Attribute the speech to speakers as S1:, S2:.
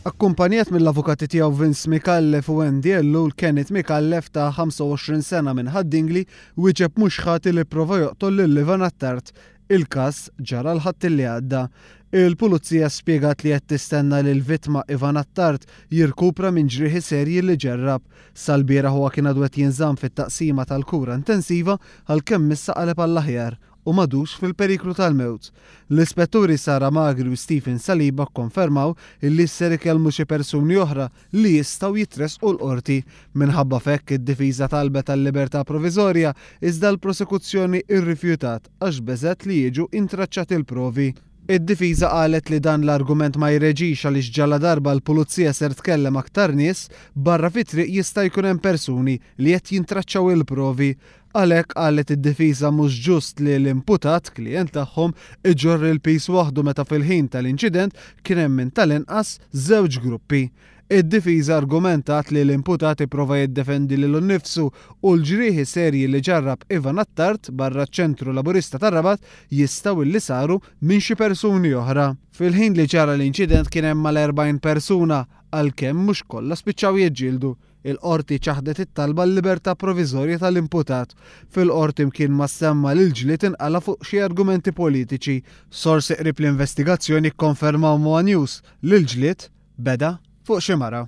S1: Akkumpanjat mill-avukati tiegħu Vince Micallef u Andy Ellu l-Kenneth Micallef ta' 25 sena minn Haddingli wieġeb mhux ħati li pprova joqtol lil Ivan Attart. Il-każ ġara l-ħadd li għadda. Il-pulizija spjegat li qed tistenna li l-vittma Ivan Attart jirkupra minn ġrieħi serji li ġerrab. Sal-bieraħ huwa kien għadu qed jinżamm fit-taqsima tal-kura intensiva għalkemm issa qaleb għall-aħjar u madux fil-periklu tal-mewt. L-ispetturi Sara Magri u Stephen Saliba konfermaw illi s-ser ikellmu xi persuni oħra li jistgħu jitresqu l-qorti. Minħabba fekk id-difiża talbet tal-libertà proviżorja iżda l-prosekuzzjoni rrifjutat għax beżgħet li jiġu intraċċati l-provi. Id-difiża qalet li dan l-argument ma jreġix għaliex ġalla darba l-pulizija ser tkellem aktar nies barra fit-triq jista' jkun hemm persuni li qed jintraċċaw il-provi. Għalhekk qalet id-difiża mhux ġust li l-imputat klient tagħhom iġorr il-pis waħdu meta fil-ħin tal-inċident kien hemm minn tal-inqas żewġ gruppi. Id-difiża argumentat li l-imputat ipprova jiddefendi lilu nnifsu u l-ġrieħi serji li ġarrab Ivan Attart barra ċ-ċentru Laburista tar-Rabat jistgħu illi saru minn xi persuni oħra. Fil-ħin li ġara l-inċident kien hemm mal-40 persuna għalkemm mhux kollha spiċċaw jiġġieldu. Il-qorti ċaħdet it-talba l-libertà proviżorja tal-imputat. Fil-qorti mkien ma semma li l-ġlied inqala fuq xi argumenti politiċi. Sorsi qrib l-investigazzjoni kkonfermaw Moa News li l-ġlied beda fuq xi mara.